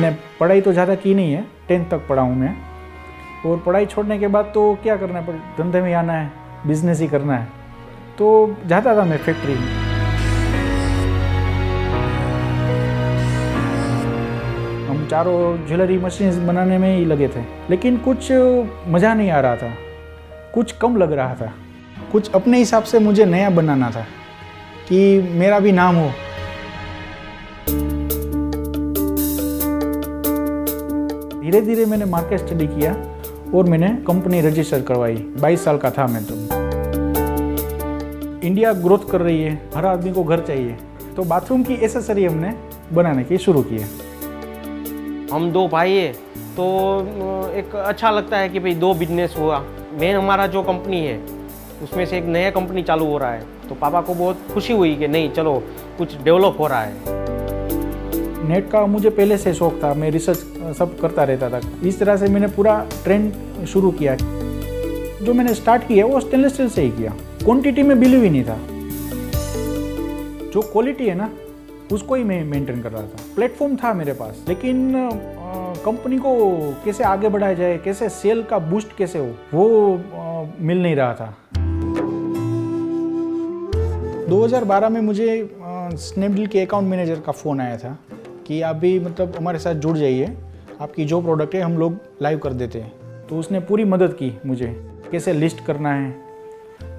मैंने पढ़ाई तो ज़्यादा की नहीं है, 10th तक पढ़ा हूँ मैं। और पढ़ाई छोड़ने के बाद तो क्या करना है, धंधे में आना है, बिजनेस ही करना है। तो जाता था मैं फैक्ट्री में। हम चारों ज्वेलरी मशीन बनाने में ही लगे थे, लेकिन कुछ मज़ा नहीं आ रहा था, कुछ कम लग रहा था। कुछ अपने हिसाब से मुझे नया बनाना था कि मेरा भी नाम हो। धीरे धीरे मैंने मार्केट स्टडी किया और मैंने कंपनी रजिस्टर करवाई। 22 साल का था मैं तो। इंडिया ग्रोथ कर रही है, हर आदमी को घर चाहिए, तो बाथरूम की एसेसरी हमने बनाने की शुरू की है। हम दो भाई हैं तो एक अच्छा लगता है कि भाई दो बिजनेस हुआ। मेन हमारा जो कंपनी है उसमें से एक नया कंपनी चालू हो रहा है, तो पापा को बहुत खुशी हुई कि नहीं चलो कुछ डेवलप हो रहा है। नेट का मुझे पहले से शौक था, मैं रिसर्च सब करता रहता था। इस तरह से मैंने पूरा ट्रेंड शुरू किया। जो मैंने स्टार्ट किया वो स्टेनलेस स्टील से ही किया। क्वांटिटी में बिलीव ही नहीं था, जो क्वालिटी है ना उसको ही मैं मेंटेन कर रहा था। प्लेटफॉर्म था मेरे पास, लेकिन कंपनी को कैसे आगे बढ़ाया जाए, कैसे सेल का बूस्ट कैसे हो, वो मिल नहीं रहा था। 2012 में मुझे स्नैपडील के अकाउंट मैनेजर का फ़ोन आया था कि आप भी मतलब हमारे साथ जुड़ जाइए, आपकी जो प्रोडक्ट है हम लोग लाइव कर देते हैं। तो उसने पूरी मदद की मुझे, कैसे लिस्ट करना है,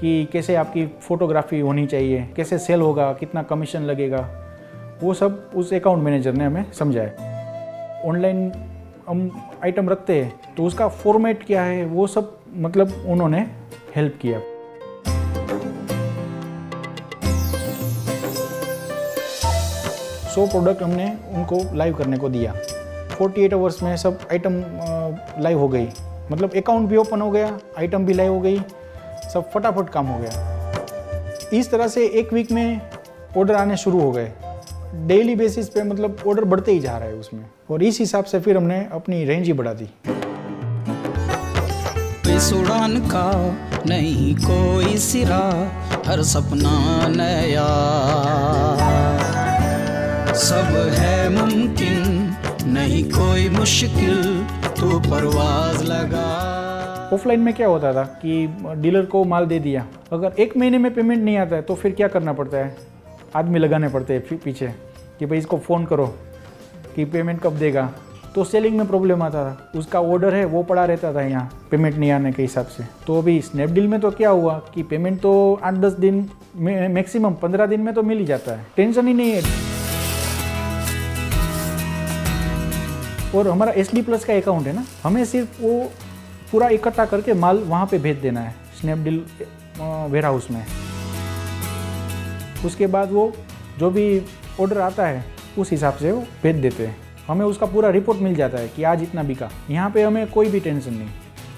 कि कैसे आपकी फ़ोटोग्राफी होनी चाहिए, कैसे सेल होगा, कितना कमीशन लगेगा, वो सब उस अकाउंट मैनेजर ने हमें समझाया। ऑनलाइन हम आइटम रखते हैं तो उसका फॉर्मेट क्या है वो सब मतलब उन्होंने हेल्प किया। सौ प्रोडक्ट हमने उनको लाइव करने को दिया। 48 आवर्स में सब आइटम लाइव हो गई, मतलब अकाउंट भी ओपन हो गया, आइटम भी लाइव हो गई, सब फटाफट काम हो गया। इस तरह से एक वीक में ऑर्डर आने शुरू हो गए। डेली बेसिस पे मतलब ऑर्डर बढ़ते ही जा रहा है उसमें, और इस हिसाब से फिर हमने अपनी रेंज ही बढ़ा दी। इस उड़ान का नहीं कोई सिरा, हर सपना नया, सब है मुमकिन, नहीं कोई मुश्किल, तू परवाज लगा। ऑफलाइन में क्या होता था कि डीलर को माल दे दिया, अगर 1 महीने में पेमेंट नहीं आता है तो फिर क्या करना पड़ता है, आदमी लगाने पड़ते हैं पीछे कि भाई इसको फ़ोन करो कि पेमेंट कब देगा। तो सेलिंग में प्रॉब्लम आता था, उसका ऑर्डर है वो पड़ा रहता था यहाँ पेमेंट नहीं आने के हिसाब से। तो अभी स्नैपडील में तो क्या हुआ कि पेमेंट तो 8-10 दिन में, मैक्सिमम 15 दिन में तो मिल ही जाता है, टेंशन ही नहीं है। और हमारा SD+ का अकाउंट है ना, हमें सिर्फ वो पूरा इकट्ठा करके माल वहाँ पे भेज देना है स्नैपडील वेयर हाउस में। उसके बाद वो जो भी ऑर्डर आता है उस हिसाब से वो भेज देते हैं, हमें उसका पूरा रिपोर्ट मिल जाता है कि आज इतना बिका। यहाँ पे हमें कोई भी टेंशन नहीं।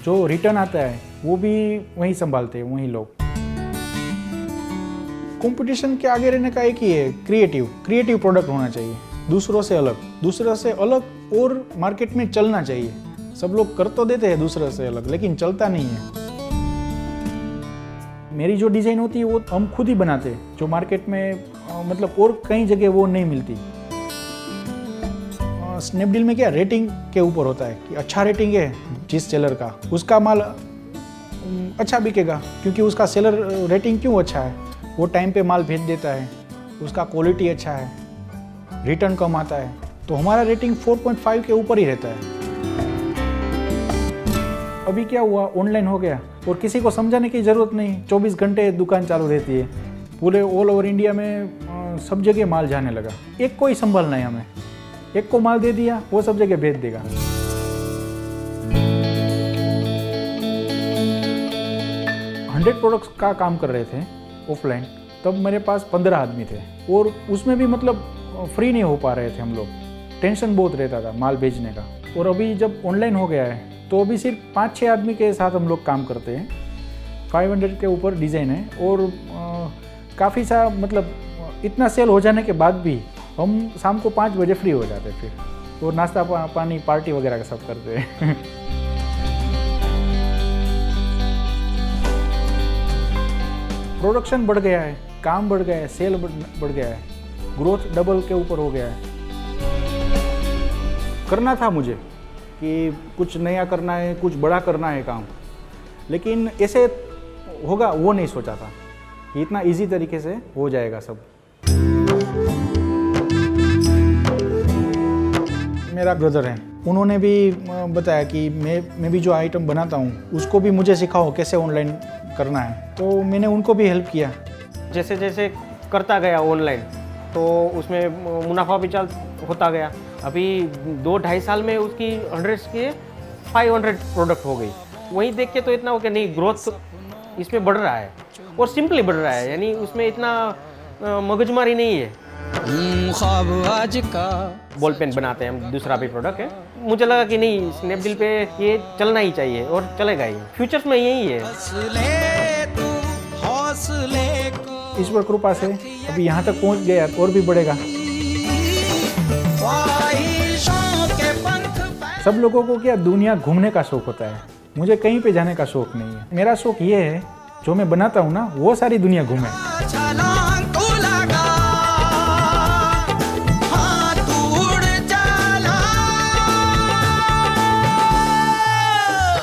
जो रिटर्न आता है वो भी वहीं संभालते हैं वहीं लोग। कंपटीशन के आगे रहने का एक ही है, क्रिएटिव प्रोडक्ट होना चाहिए, दूसरों से अलग और मार्केट में चलना चाहिए। सब लोग कर तो देते हैं दूसरों से अलग, लेकिन चलता नहीं है। मेरी जो डिज़ाइन होती है वो हम खुद ही बनाते हैं, जो मार्केट में मतलब और कई जगह वो नहीं मिलती। स्नैपडील में क्या रेटिंग के ऊपर होता है कि अच्छा रेटिंग है जिस सेलर का, उसका माल अच्छा बिकेगा, क्योंकि उसका सेलर रेटिंग क्यों अच्छा है, वो टाइम पे माल भेज देता है, उसका क्वालिटी अच्छा है, रिटर्न कम आता है। तो हमारा रेटिंग 4.5 के ऊपर ही रहता है। अभी क्या हुआ, ऑनलाइन हो गया और किसी को समझाने की ज़रूरत नहीं, 24 घंटे दुकान चालू रहती है। पूरे ऑल ओवर इंडिया में सब जगह माल जाने लगा। एक को ही संभालना है हमें, एक को माल दे दिया वो सब जगह भेज देगा। 100 प्रोडक्ट्स का काम कर रहे थे ऑफलाइन, तब मेरे पास 15 आदमी थे, और उसमें भी मतलब फ्री नहीं हो पा रहे थे हम लोग, टेंशन बहुत रहता था माल भेजने का। और अभी जब ऑनलाइन हो गया है तो अभी सिर्फ 5-6 आदमी के साथ हम लोग काम करते हैं। 500 के ऊपर डिज़ाइन है, और काफ़ी सा मतलब इतना सेल हो जाने के बाद भी हम शाम को 5 बजे फ्री हो जाते फिर, और नाश्ता पानी पार्टी वगैरह का सब करते हैं। प्रोडक्शन बढ़ गया है, काम बढ़ गया है, सेल बढ़ गया है, ग्रोथ डबल के ऊपर हो गया है। करना था मुझे कि कुछ नया करना है, कुछ बड़ा करना है काम, लेकिन ऐसे होगा वो नहीं सोचा था कि इतना इजी तरीके से हो जाएगा सब। मेरा ब्रदर है, उन्होंने भी बताया कि मैं भी जो आइटम बनाता हूँ उसको भी मुझे सिखाओ कैसे ऑनलाइन करना है, तो मैंने उनको भी हेल्प किया। जैसे जैसे करता गया ऑनलाइन तो उसमें मुनाफा भी चल होता गया। अभी 2-2.5 साल में उसकी 100 के 500 प्रोडक्ट हो गई। वहीं देख के तो इतना हो कि नहीं, ग्रोथ इसमें बढ़ रहा है और सिंपली बढ़ रहा है, यानी उसमें इतना मगजमारी नहीं है। ख्वाब आज का बॉल पेन बनाते हैं हम, दूसरा भी प्रोडक्ट है। मुझे लगा कि नहीं, स्नैपडील पे ये चलना ही चाहिए और चलेगा ही, फ्यूचर्स में यही है। ईश्वर कृपा से अभी यहाँ तक पहुँच गया और भी बढ़ेगा। सब लोगों को क्या दुनिया घूमने का शौक होता है, मुझे कहीं पे जाने का शौक नहीं है। मेरा शौक ये है जो मैं बनाता हूँ ना वो सारी दुनिया घूमे।